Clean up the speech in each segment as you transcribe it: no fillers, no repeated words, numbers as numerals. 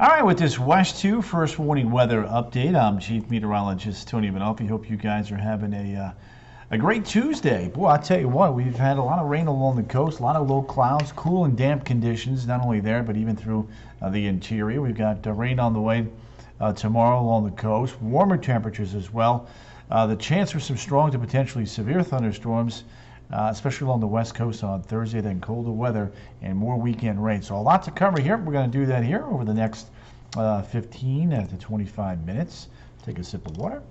All right, with this West 2 first warning weather update, I'm Chief Meteorologist Tony Manalfi. Hope you guys are having a great Tuesday. Boy, I'll tell you what, we've had a lot of rain along the coast, a lot of low clouds, cool and damp conditions, not only there, but even through the interior. We've got rain on the way tomorrow along the coast, warmer temperatures as well. The chance for some strong to potentially severe thunderstorms, especially along the west coast on Thursday, then colder weather and more weekend rain. So a lot to cover here. We're going to do that here over the next 15 to 25 minutes. Take a sip of water.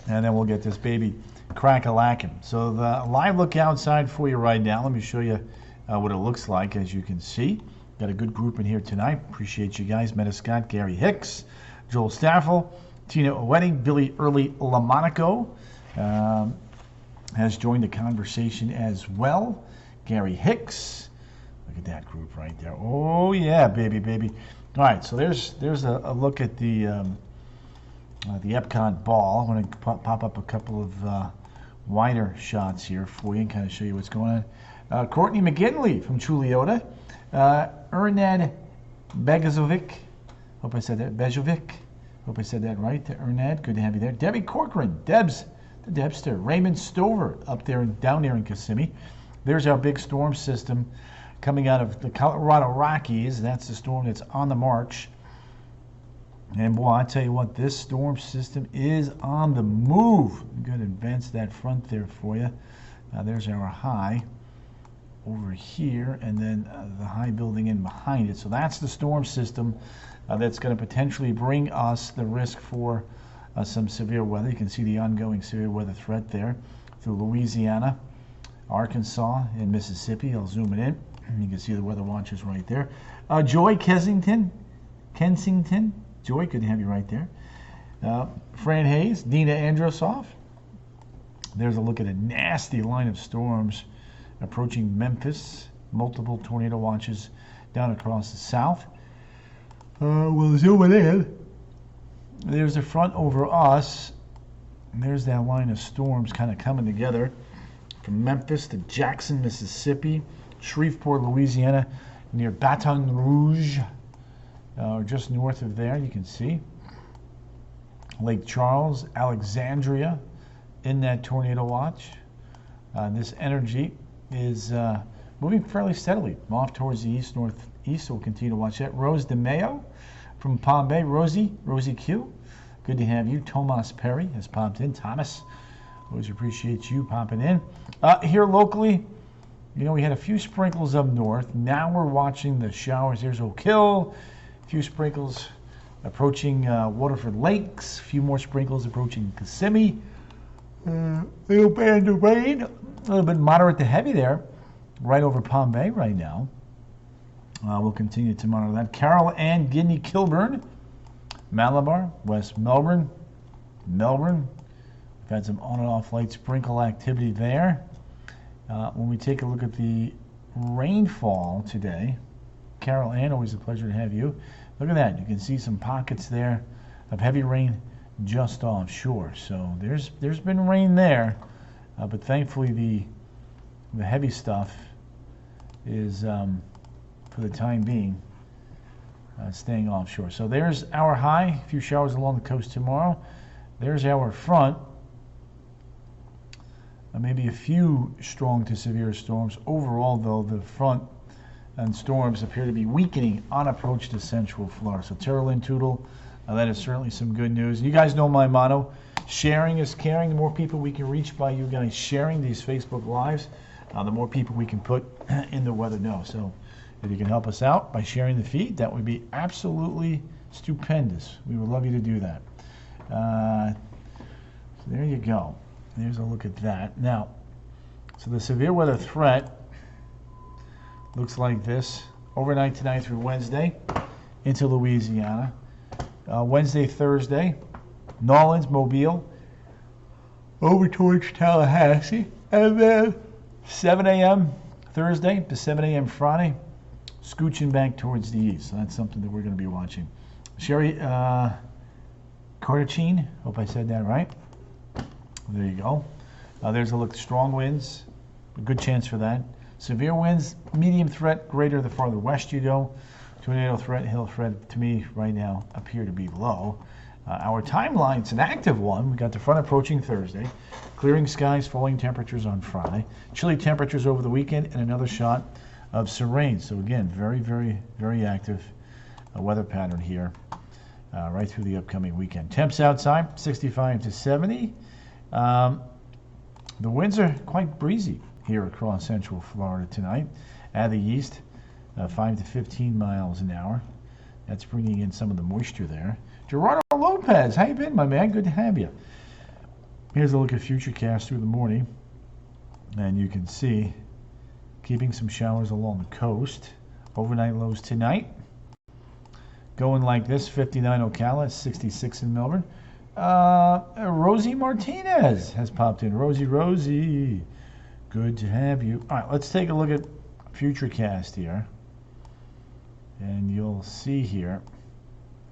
And then we'll get this baby crack-a-lacking. So the live look outside for you right now. Let me show you what it looks like. As you can see, got a good group in here tonight. Appreciate you guys. Meta Scott, Gary Hicks, Joel Staffel, Tina Owetting, Billy Early Lamonaco has joined the conversation as well. Gary Hicks. Look at that group right there. Oh, yeah, baby, baby. All right, so there's a look at the Epcot ball. I'm going to pop up a couple of wider shots here for you and kind of show you what's going on. Courtney McGinley from Chuliota. Ernad Begazovic. Hope I said that. Bejovic. Hope I said that right. Ernad, good to have you there. Debbie Corcoran. Debs, the Debster. Raymond Stover up there and down there in Kissimmee. There's our big storm system coming out of the Colorado Rockies. That's the storm that's on the march. And boy, I tell you what, this storm system is on the move. I'm going to advance that front there for you. There's our high over here, and then the high building in behind it. So that's the storm system that's going to potentially bring us the risk for some severe weather. You can see the ongoing severe weather threat there through Louisiana, Arkansas, and Mississippi. I'll zoom it in. You can see the weather watchers right there. Joy Kensington. Joy, good to have you right there. Fran Hayes, Dina Androsoff. There's a look at a nasty line of storms approaching Memphis. Multiple tornado watches down across the south. We'll zoom it in. There's the front over us. And there's that line of storms kind of coming together from Memphis to Jackson, Mississippi, Shreveport, Louisiana, near Baton Rouge. Just north of there, you can see Lake Charles, Alexandria in that tornado watch. This energy is moving fairly steadily off towards the east, northeast, so we'll continue to watch that. Rose DeMayo from Palm Bay. Rosie Q, good to have you. Tomas Perry has popped in. Thomas, always appreciate you popping in. Here locally, you know, we had a few sprinkles up north. Now we're watching the showers. There's Oak Hill. A few sprinkles approaching Waterford Lakes. A few more sprinkles approaching Kissimmee. Little band of rain. A little bit moderate to heavy there. Right over Palm Bay right now. We'll continue to monitor that. Carroll and Guinea Kilburn. Malabar, West Melbourne. We've had some on and off light sprinkle activity there. When we take a look at the rainfall today, Carol Ann, always a pleasure to have you. Look at that. You can see some pockets there of heavy rain just offshore. So there's been rain there, but thankfully the heavy stuff is, for the time being, staying offshore. So there's our high. A few showers along the coast tomorrow. There's our front. Maybe a few strong to severe storms. Overall, though, the front and storms appear to be weakening on approach to Central Florida. So Terrell Tootle, that is certainly some good news. You guys know my motto, sharing is caring. The more people we can reach by you guys sharing these Facebook Lives, the more people we can put in the Weather Know. So if you can help us out by sharing the feed, that would be absolutely stupendous. We would love you to do that. So there you go. There's a look at that. Now, so the severe weather threat looks like this. Overnight tonight through Wednesday into Louisiana. Wednesday, Thursday, Nolens, Mobile, over towards Tallahassee. And then 7 a.m. Thursday to 7 a.m. Friday, scooching back towards the east. So that's something that we're going to be watching. Sherry Cardachine, hope I said that right. There you go. There's a look. Strong winds, a good chance for that. Severe winds, medium threat, greater the farther west you go. Tornado threat, hail threat to me right now appear to be low. Our timeline, it's an active one. We got the front approaching Thursday, clearing skies, falling temperatures on Friday, chilly temperatures over the weekend, and another shot of some rain. So again, very, very, very active weather pattern here right through the upcoming weekend. Temps outside, 65 to 70. The winds are quite breezy here across central Florida tonight. Out of the east, 5 to 15 miles an hour. That's bringing in some of the moisture there. Gerardo Lopez, how you been, my man? Good to have you. Here's a look at Futurecast through the morning. And you can see keeping some showers along the coast. Overnight lows tonight. Going like this, 59 Ocala, 66 in Melbourne. Rosie Martinez has popped in. Rosie. Good to have you. All right, let's take a look at Futurecast here. And you'll see here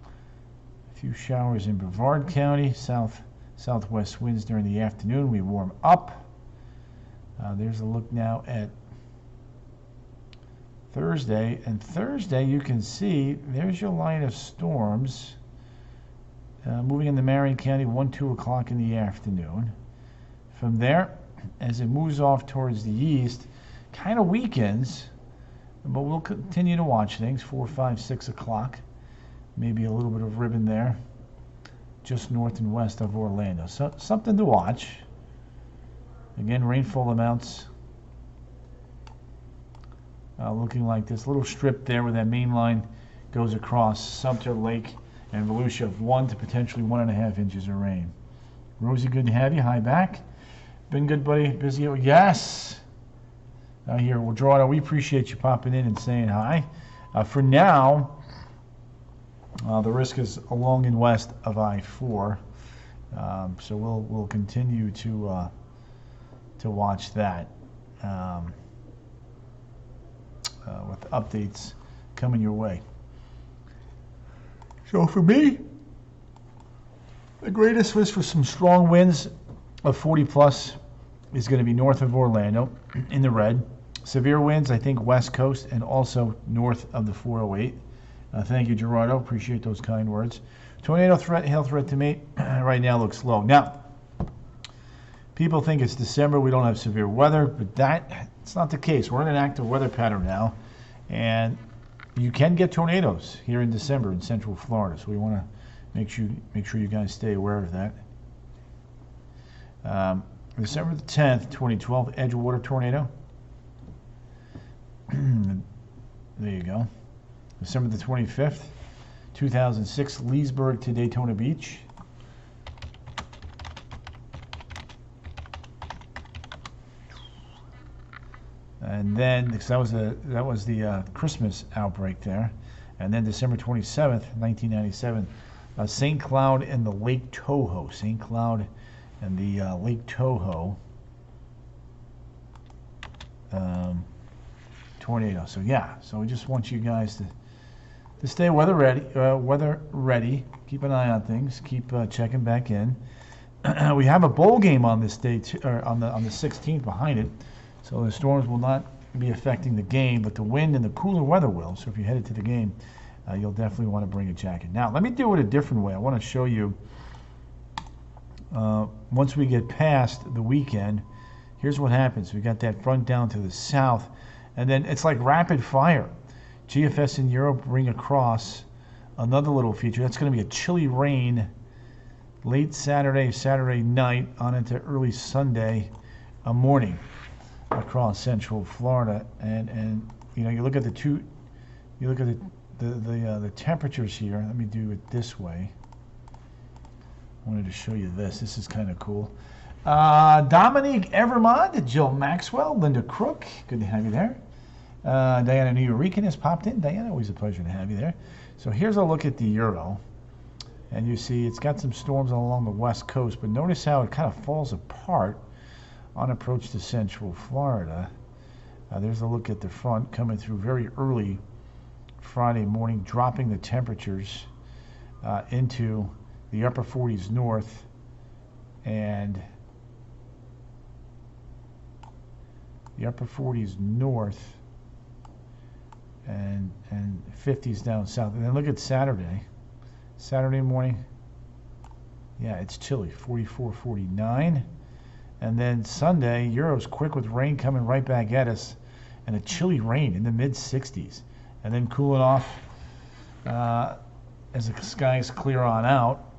a few showers in Brevard County, southwest winds during the afternoon. We warm up. There's a look now at Thursday. And Thursday, you can see there's your line of storms moving into Marion County 2 o'clock in the afternoon. From there, as it moves off towards the east, kind of weakens. But we'll continue to watch things, 4, 5, 6 o'clock. Maybe a little bit of ribbon there, just north and west of Orlando. So something to watch. Again, rainfall amounts looking like this little strip there where that main line goes across Sumter Lake and Volusia of 1 to potentially 1.5 inches of rain. Rosie, good to have you. Hi back. Been good, buddy. Busy? Yes. Here, well, Gerardo, we appreciate you popping in and saying hi. For now, the risk is along and west of I-4, so we'll continue to watch that with updates coming your way. So for me, the greatest risk for some strong winds of 40 plus is going to be north of Orlando in the red. Severe winds, I think, west coast and also north of the 408. Thank you, Gerardo. Appreciate those kind words. Tornado threat, hail threat to me right now looks low. Now, people think it's December, we don't have severe weather, but it's not the case. We're in an active weather pattern now, and you can get tornadoes here in December in central Florida, so we want to make sure you guys stay aware of that. December the 10th, 2012, Edgewater tornado. There you go. December the 25th, 2006, Leesburg to Daytona Beach. And then, because that was the Christmas outbreak there. And then December 27th, 1997, St. Cloud and the Lake Toho. St. Cloud and the Lake Toho tornado. So yeah, so we just want you guys to stay weather ready. Keep an eye on things. Keep checking back in. We have a bowl game on this day, on the 16th behind it. So the storms will not be affecting the game, but the wind and the cooler weather will. So if you're headed to the game, you'll definitely want to bring a jacket. Now, let me do it a different way. I want to show you, once we get past the weekend, here's what happens. We got that front down to the south, and then it's like rapid fire. GFS in Europe bring across another little feature. That's going to be a chilly rain late Saturday night on into early Sunday morning across central Florida, and you know, you look at the temperatures here. Let me do it this way. I wanted to show you this. This is kind of cool. Dominique Evermond, Jill Maxwell, Linda Crook, good to have you there. Diana Nuyorican has popped in. Diana, always a pleasure to have you there. So here's a look at the Euro, and you see it's got some storms along the west coast, but notice how it kind of falls apart on approach to central Florida. There's a look at the front coming through very early Friday morning, dropping the temperatures into the upper 40s north and the upper 40s north and 50s down south. And then look at Saturday. Saturday morning, yeah, it's chilly, 44, 49. And then Sunday, Euro's quick with rain coming right back at us, and a chilly rain in the mid-60s. And then cooling off as the skies clear on out.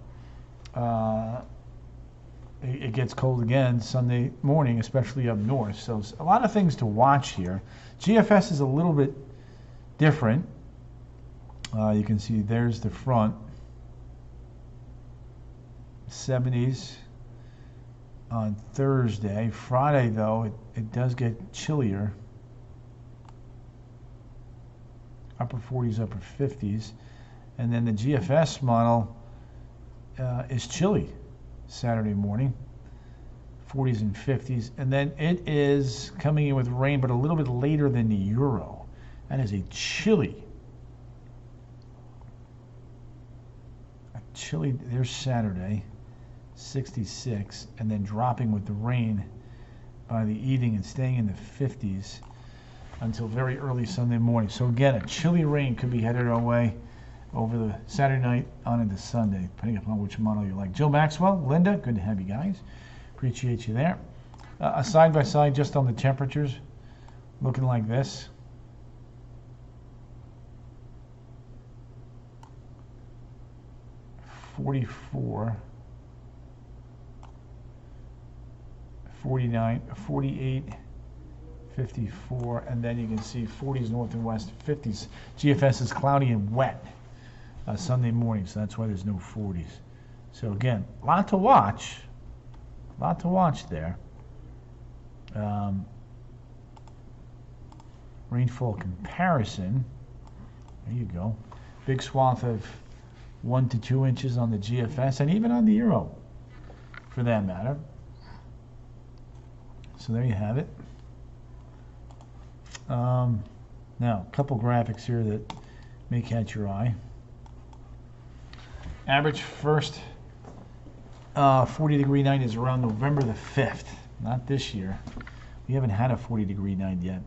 It gets cold again Sunday morning, especially up north. So a lot of things to watch here. GFS is a little bit different. You can see there's the front. 70s on Thursday. Friday, though, it does get chillier. Upper 40s, upper 50s. And then the GFS model is chilly Saturday morning, 40s and 50s. And then it is coming in with rain, but a little bit later than the Euro. That is a chilly, there's Saturday, 66, and then dropping with the rain by the evening and staying in the 50s until very early Sunday morning. So again, a chilly rain could be headed our way over the Saturday night on into Sunday, depending upon which model you like. Joe Maxwell, Linda, good to have you guys. Appreciate you there. A side-by-side just on the temperatures, looking like this. .44, 49, 48, 54, and then you can see 40s north and west, 50s. GFS is cloudy and wet Sunday morning, so that's why there's no 40s. So again, a lot to watch there. Rainfall comparison, there you go. Big swath of 1 to 2 inches on the GFS, and even on the Euro, for that matter. So there you have it. Now, a couple graphics here that may catch your eye. Average first 40-degree night is around November the 5th, not this year. We haven't had a 40-degree night yet.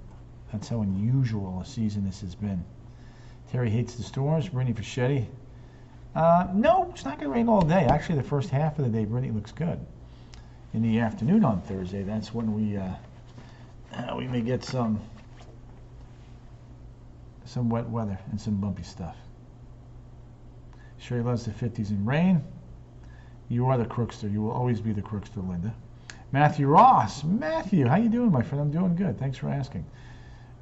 That's how unusual a season this has been. Terry hates the storms. Brittany Fischetti. No, it's not going to rain all day. Actually, the first half of the day, Brittany looks good. In the afternoon on Thursday, that's when we may get some wet weather and some bumpy stuff. Sherry loves the 50s and rain. You are the crookster. You will always be the crookster, Linda. Matthew Ross. Matthew, how you doing, my friend? I'm doing good. Thanks for asking.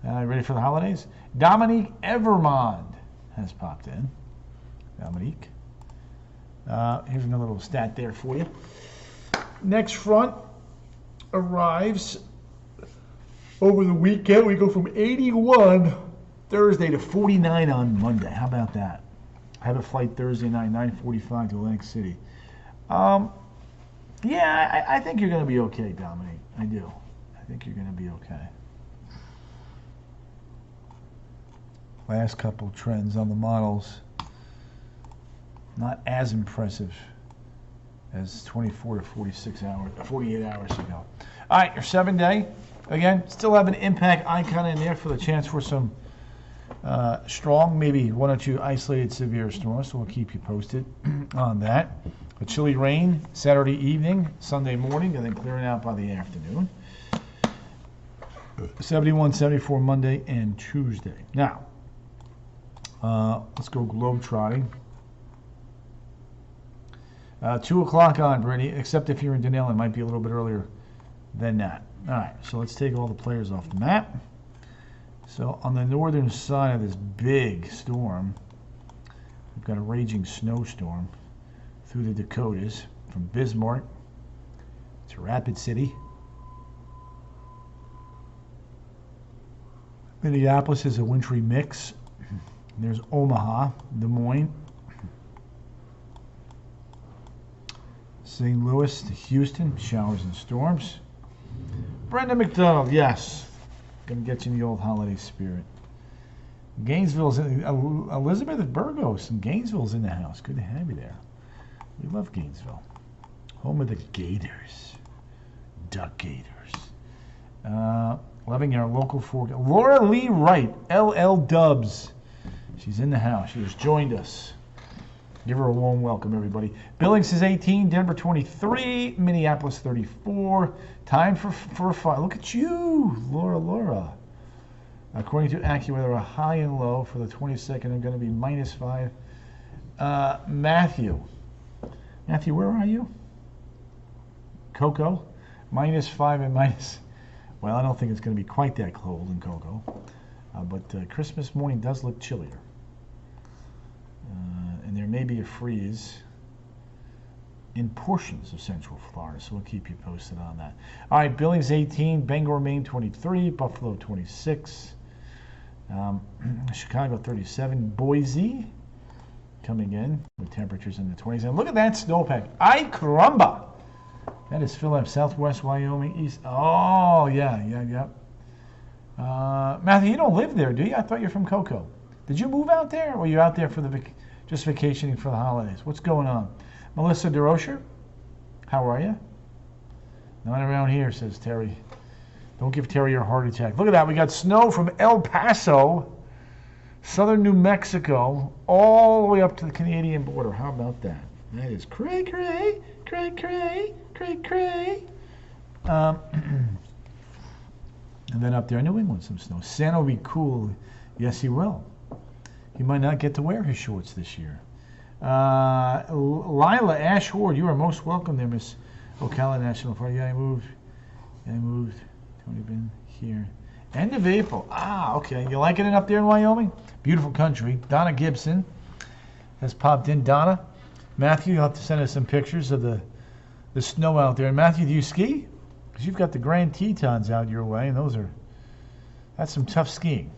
Ready for the holidays? Dominique Evermond has popped in. Dominique. Here's another little stat there for you. Next front arrives over the weekend. We go from 81 Thursday to 49 on Monday. How about that? I have a flight Thursday night, 9:45 to Atlantic City. Yeah, I think you're going to be okay, Dominique. I do. I think you're going to be okay. Last couple trends on the models. Not as impressive as 24 to 46 hours, 48 hours ago. All right, your 7-day. Again, still have an impact icon in there for the chance for some strong, maybe 1 or 2 isolated severe storms, so we'll keep you posted on that. A chilly rain Saturday evening, Sunday morning, and then clearing out by the afternoon. 71, 74 Monday and Tuesday. Now, let's go globetrotting. 2 o'clock on, Brittany, except if you're in Denali, it might be a little bit earlier than that. All right, so let's take all the players off the map. So on the northern side of this big storm, we've got a raging snowstorm through the Dakotas from Bismarck to Rapid City. Minneapolis is a wintry mix. There's Omaha, Des Moines, St. Louis to Houston, showers and storms. Brenda McDonald, yes. Gonna get you in the old holiday spirit. Gainesville's in, Elizabeth Burgos in Gainesville's in the house. Good to have you there. We love Gainesville. Home of the Gators. Duck Gators. Loving our local forecast. Laura Lee Wright, LL Dubs. She's in the house. She just joined us. Give her a warm welcome, everybody. Billings is 18, Denver 23, Minneapolis 34. Time for a fire. Look at you, Laura. According to AccuWeather, a high and low for the 22nd are going to be -5. Matthew, where are you? Cocoa, -5 and minus. Well, I don't think it's going to be quite that cold in Cocoa, but Christmas morning does look chillier. And there may be a freeze in portions of Central Florida, so we'll keep you posted on that. All right, Billings 18, Bangor, Maine 23, Buffalo 26, Chicago 37, Boise coming in with temperatures in the 20s. And look at that snowpack. Ay caramba! That is Philip, Southwest Wyoming, East. Oh, yeah. Matthew, you don't live there, do you? I thought you're from Cocoa. Did you move out there, or were you out there for just vacationing for the holidays? What's going on? Melissa DeRocher, how are you? Not around here, says Terry. Don't give Terry your heart attack. Look at that. We got snow from El Paso, southern New Mexico, all the way up to the Canadian border. How about that? That is cray. And then up there in New England, some snow. Santa will be cool. Yes, he will. He might not get to wear his shorts this year. Lila Ashford, you are most welcome there, Miss Ocala National Park. Yeah, I moved. Tony been here. End of April. Okay. You liking it up there in Wyoming? Beautiful country. Donna Gibson has popped in. Donna, Matthew, you'll have to send us some pictures of the snow out there. And Matthew, do you ski? Because you've got the Grand Tetons out your way, and that's some tough skiing.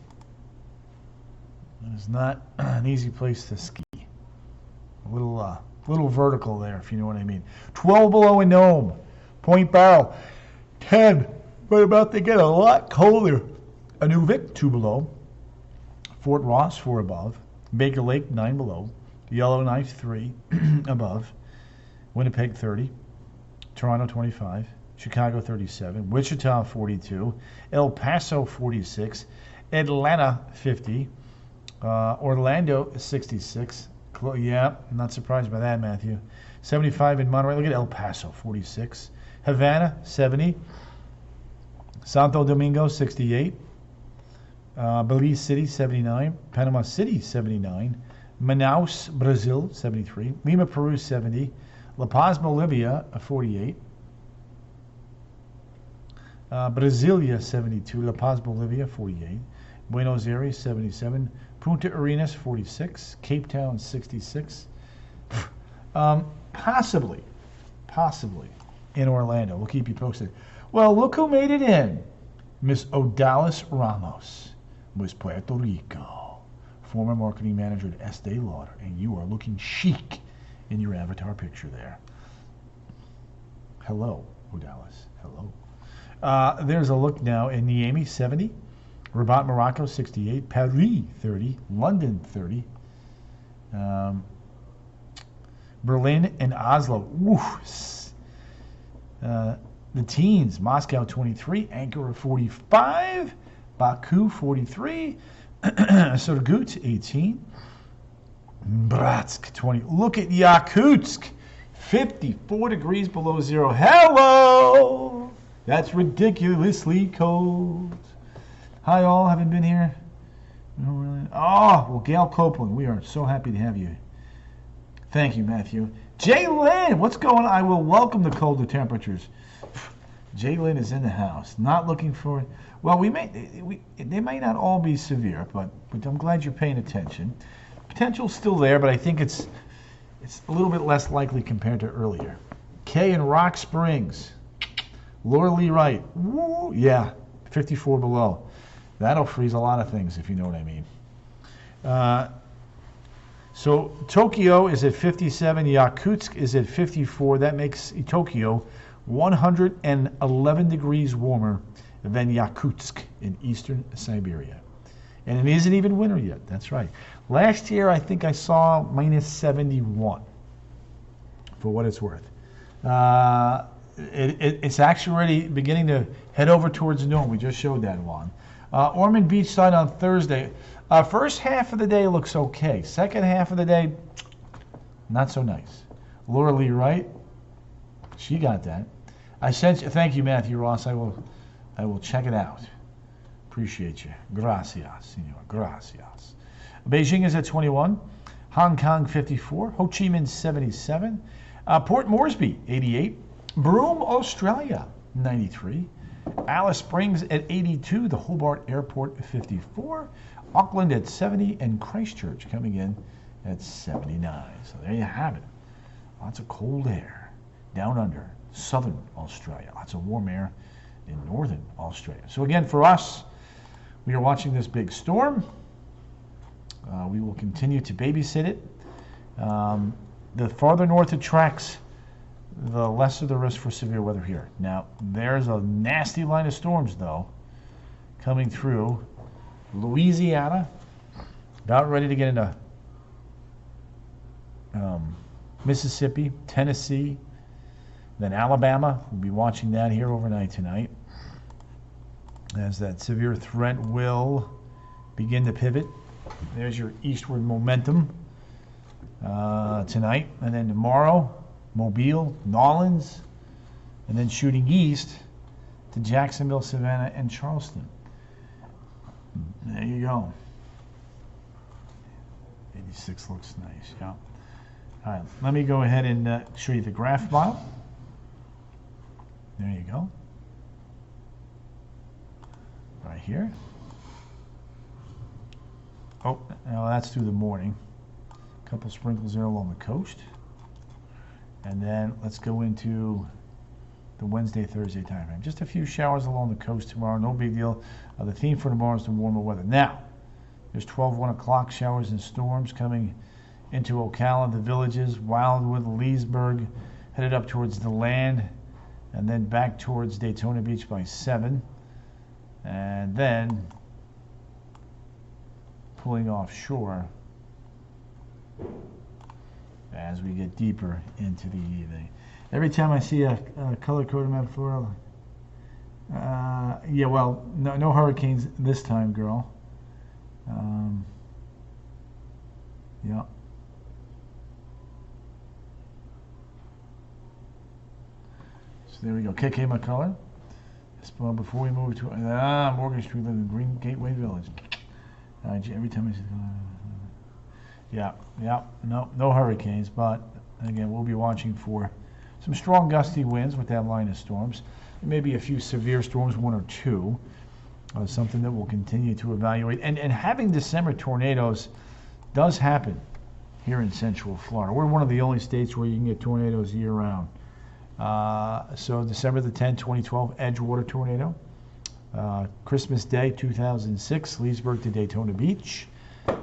It's not an easy place to ski. A little vertical there, if you know what I mean. 12 below in Nome. Point Barrow, 10. But about to get a lot colder. Inuvik, 2 below. Fort Ross, 4 above. Baker Lake, 9 below. Yellowknife, 3 above. Winnipeg, 30. Toronto, 25. Chicago, 37. Wichita, 42. El Paso, 46. Atlanta, 50. Orlando, 66. Yeah, I'm not surprised by that, Matthew. 75 in Monterey. Look at El Paso, 46. Havana, 70. Santo Domingo, 68. Belize City, 79. Panama City, 79. Manaus, Brazil, 73. Lima, Peru, 70. La Paz, Bolivia, 48. Brasilia, 72. La Paz, Bolivia, 48. Buenos Aires, 77. Punta Arenas, 46. Cape Town, 66. Possibly in Orlando. We'll keep you posted. Well, look who made it in. Miss Odalis Ramos, Miss Puerto Rico, former marketing manager at Estee Lauder, and you are looking chic in your avatar picture there. Hello, Odalis. Hello. There's a look now in Niamey, 70. Rabat, Morocco, 68. Paris, 30. London, 30. Berlin and Oslo. The teens, Moscow, 23. Ankara, 45. Baku, 43. Surgut, 18. Bratsk, 20. Look at Yakutsk, 54 degrees below zero. Hello! That's ridiculously cold. Hi, all. Haven't been here? No, really? Oh, well, Gail Copeland, we are so happy to have you. Thank you, Matthew. Jay Lynn, what's going on? I will welcome the colder temperatures. Jay Lynn is in the house. Not looking for... Well, they may not all be severe, but I'm glad you're paying attention. Potential's still there, but I think it's a little bit less likely compared to earlier. Kay in Rock Springs. Laura Lee Wright. Woo, yeah, 54 below. That'll freeze a lot of things, if you know what I mean. So Tokyo is at 57. Yakutsk is at 54. That makes Tokyo 111 degrees warmer than Yakutsk in eastern Siberia. And it isn't even winter yet. That's right. Last year, I think I saw minus 71, for what it's worth. it's actually already beginning to head over towards noon. We just showed that one. Ormond Beachside on Thursday. First half of the day looks okay. Second half of the day, not so nice. Laura Lee Wright, she got that. I sent you. Thank you, Matthew Ross. I will check it out. Appreciate you. Gracias, senor. Gracias. Beijing is at 21. Hong Kong 54. Ho Chi Minh 77. Port Moresby 88. Broome, Australia 93. Alice Springs at 82. The Hobart Airport 54. Auckland at 70. And Christchurch coming in at 79. So there you have it. Lots of cold air down under southern Australia. Lots of warm air in northern Australia. So again, for us, we are watching this big storm. We will continue to babysit it. The farther north it tracks, the lesser the risk for severe weather here. Now, there's a nasty line of storms, though, coming through Louisiana, about ready to get into Mississippi, Tennessee, then Alabama. We'll be watching that here overnight tonight, as that severe threat will begin to pivot. There's your eastward momentum tonight. And then tomorrow, Mobile, Nolens, and then shooting east to Jacksonville, Savannah, and Charleston. There you go. 86 looks nice, yeah. All right, let me go ahead and show you the graph model. There you go. Right here. Oh, now that's through the morning. A couple sprinkles there along the coast. And then let's go into the Wednesday, Thursday time frame. Just a few showers along the coast tomorrow. No big deal. The theme for tomorrow is the warmer weather. Now, there's 1 o'clock showers and storms coming into Ocala, the villages, Wildwood, Leesburg, headed up towards the land, and then back towards Daytona Beach by 7. And then pulling offshore as we get deeper into the evening. Every time I see a color-coded map of Florida, yeah, well, no hurricanes this time, girl. Yeah. So there we go. KK McCullough. Well, before we move to Morgan Street, the Green Gateway Village. Every time I see, no hurricanes, but again, we'll be watching for some strong gusty winds with that line of storms. There may be a few severe storms, 1 or 2, something that we'll continue to evaluate. And having December tornadoes does happen here in Central Florida. We're one of the only states where you can get tornadoes year-round. So December the 10th, 2012, Edgewater tornado. Christmas Day, 2006, Leesburg to Daytona Beach.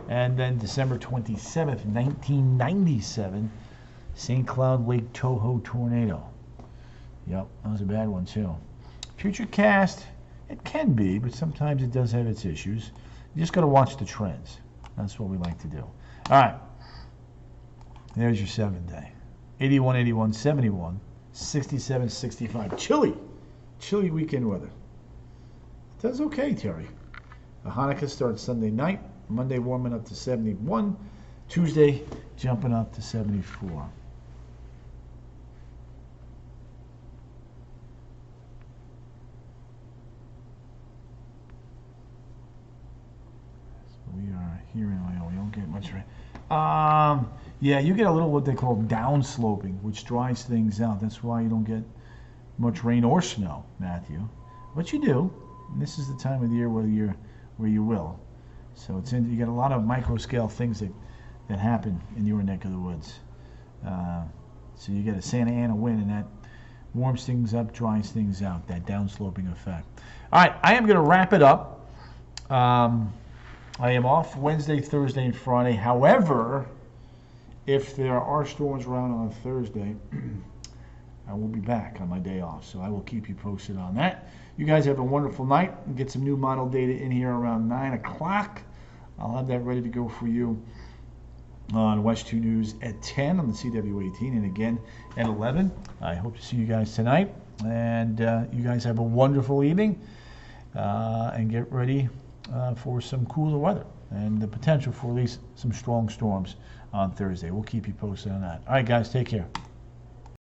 And then December 27th, 1997, St. Cloud Lake Toho tornado. Yep, that was a bad one too. Futurecast, it can be, but sometimes it does have its issues. You just got to watch the trends. That's what we like to do. All right, there's your 7-day. 81, 81, 71, 67, 65. Chilly weekend weather. It does okay, Terry. Hanukkah starts Sunday night. Monday warming up to 71. Tuesday jumping up to 74. So we are here in Ohio. We don't get much rain. Yeah, you get a little what they call downsloping, which dries things out. That's why you don't get much rain or snow, Matthew. But you do. And this is the time of the year where you will. So you get a lot of micro scale things that happen in your neck of the woods. So you get a Santa Ana wind, and that warms things up, dries things out, that downsloping effect. All right, I am going to wrap it up. I am off Wednesday, Thursday, and Friday. However, if there are storms around on Thursday, I will be back on my day off, so I will keep you posted on that. You guys have a wonderful night. We'll get some new model data in here around 9 o'clock. I'll have that ready to go for you on West 2 News at 10 on the CW18, and again at 11. I hope to see you guys tonight And you guys have a wonderful evening, and get ready for some cooler weather and the potential for at least some strong storms on Thursday. We'll keep you posted on that. All right, guys, take care.